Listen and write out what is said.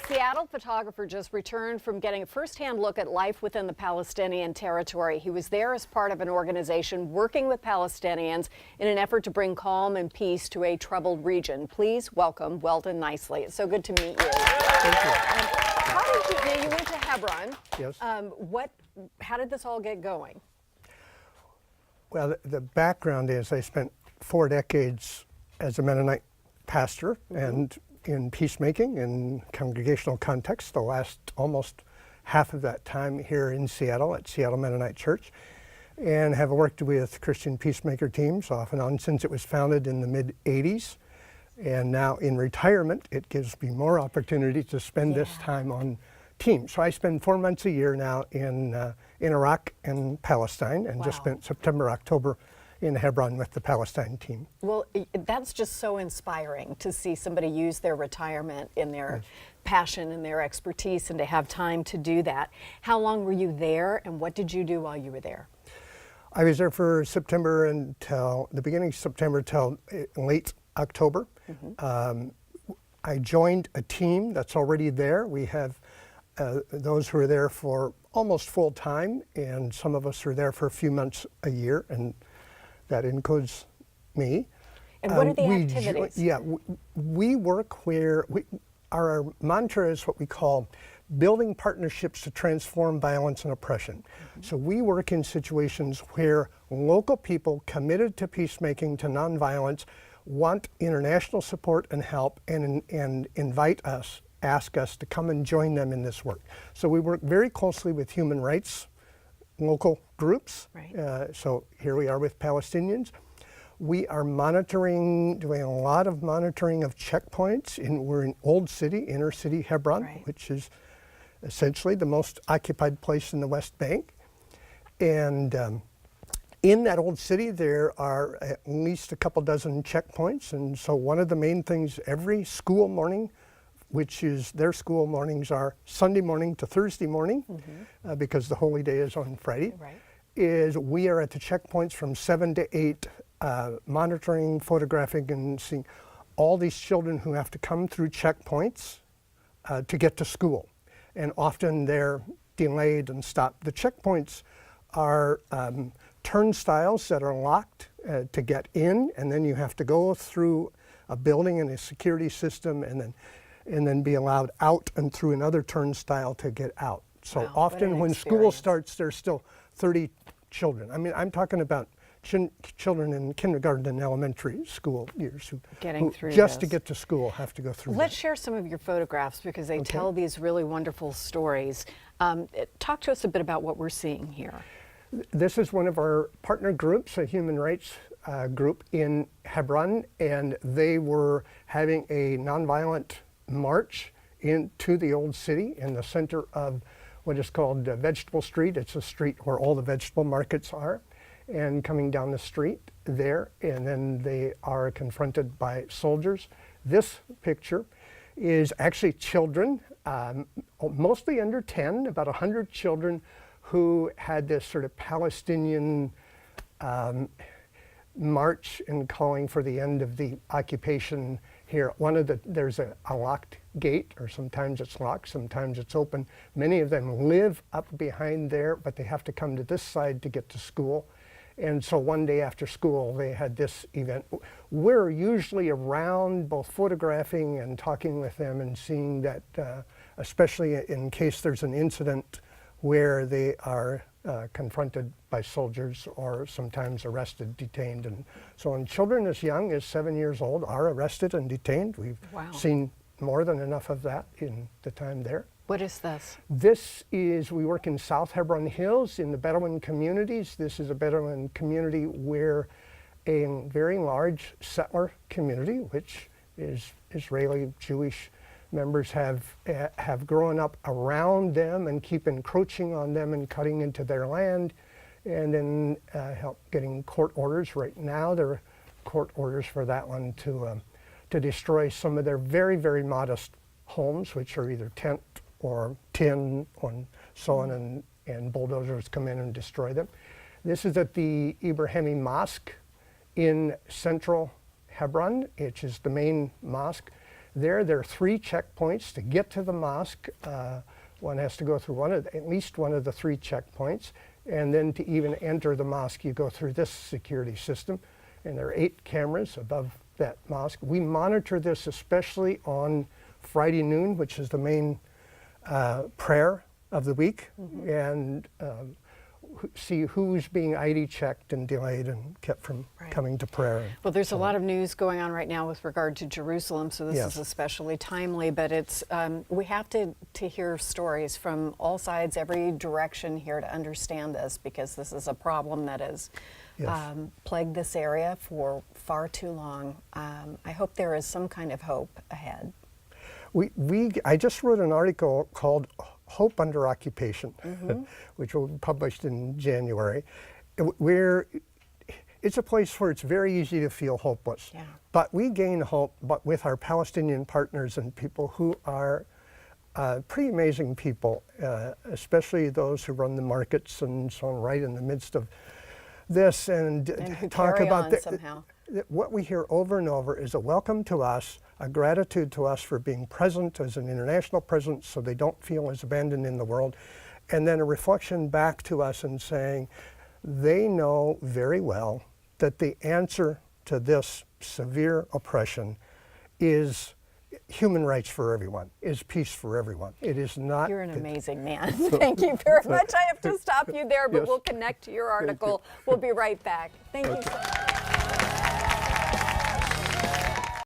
Seattle photographer just returned from getting a first-hand look at life within the Palestinian territory. He was there as part of an organization working with Palestinians in an effort to bring calm and peace to a troubled region. Please welcome Weldon Nisly. It's so good to meet you. Thank you. How did you, now you went to Hebron. Yes. How did this all get going? Well, the background is I spent 4 decades as a Mennonite pastor and in peacemaking in congregational context, the last almost half of that time here in Seattle at Seattle Mennonite Church, and have worked with Christian peacemaker teams off and on since it was founded in the mid-'80s. And now in retirement, it gives me more opportunity to spend this time on teams. So I spend 4 months a year now in Iraq and Palestine, and just spent September, October in Hebron with the Palestine team. Well, that's just so inspiring to see somebody use their retirement in their passion and their expertise and to have time to do that. How long were you there and what did you do while you were there? I was there for September until the beginning of September till late October. I joined a team that's already there. We have those who are there for almost full time, and some of us are there for a few months a year, and that includes me. And what are the activities? We work where our mantra is what we call building partnerships to transform violence and oppression. So we work in situations where local people committed to peacemaking, to nonviolence, want international support and help, and invite us, ask us to come and join them in this work. So we work very closely with human rights local groups. So here we are with Palestinians. We are monitoring, doing a lot of monitoring of checkpoints. We're in Old City, inner city Hebron, which is essentially the most occupied place in the West Bank. And in that old city, there are at least a couple dozen checkpoints. And so one of the main things every school morning, which is their school mornings are Sunday morning to Thursday morning, because the holy day is on Friday, is we are at the checkpoints from 7 to 8, monitoring, photographing, and seeing all these children who have to come through checkpoints to get to school. And often they're delayed and stopped. The checkpoints are turnstiles that are locked to get in, and then you have to go through a building and a security system, and then be allowed out and through another turnstile to get out. So often when school starts, there's still 30 children. I mean, I'm talking about children in kindergarten and elementary school years who just to get to school have to go through Let's share some of your photographs because they tell these really wonderful stories. Talk to us a bit about what we're seeing here. This is one of our partner groups, a human rights group in Hebron, and they were having a nonviolent march into the old city in the center of what is called Vegetable Street. It's a street where all the vegetable markets are, and coming down the street there, and then they are confronted by soldiers. This picture is actually children, mostly under 10, about 100 children who had this sort of Palestinian march and calling for the end of the occupation here. There's a locked gate, or sometimes it's locked, sometimes it's open. Many of them live up behind there, but they have to come to this side to get to school. And so one day after school, they had this event. We're usually around both photographing and talking with them and seeing that, especially in case there's an incident where they are confronted by soldiers or sometimes arrested, detained, and so on. Children as young as 7 years old are arrested and detained. We've seen more than enough of that in the time there. What is this? This is, we work in South Hebron Hills in the Bedouin communities. This is a Bedouin community where a very large settler community, which is Israeli Jewish members have grown up around them and keep encroaching on them and cutting into their land, and then help getting court orders. Right now there are court orders for that one to destroy some of their very, very modest homes, which are either tent or tin and so on, and bulldozers come in and destroy them. This is at the Ibrahimi Mosque in central Hebron, which is the main mosque. There are 3 checkpoints to get to the mosque. One has to go through at least one of the 3 checkpoints. And then to even enter the mosque, you go through this security system. And there are 8 cameras above that mosque. We monitor this especially on Friday noon, which is the main prayer of the week, and see who's being ID checked and delayed and kept from coming to prayer. Well, there's a lot of news going on right now with regard to Jerusalem, so this is especially timely, but it's we have to hear stories from all sides, every direction here to understand this, because this is a problem that has plagued this area for far too long. I hope there is some kind of hope ahead. I just wrote an article called Hope Under Occupation, which will be published in January, where it's a place where it's very easy to feel hopeless. Yeah. But we gain hope with our Palestinian partners and people who are pretty amazing people, especially those who run the markets and so on, right in the midst of this, and who talk carry about on somehow. What we hear over and over is a welcome to us, a gratitude to us for being present as an international presence so they don't feel as abandoned in the world, and then a reflection back to us and saying they know very well that the answer to this severe oppression is human rights for everyone, is peace for everyone. It is not. You're an amazing man. Thank you very much. I have to stop you there, but we'll connect to your article. We'll be right back. Thank you so much.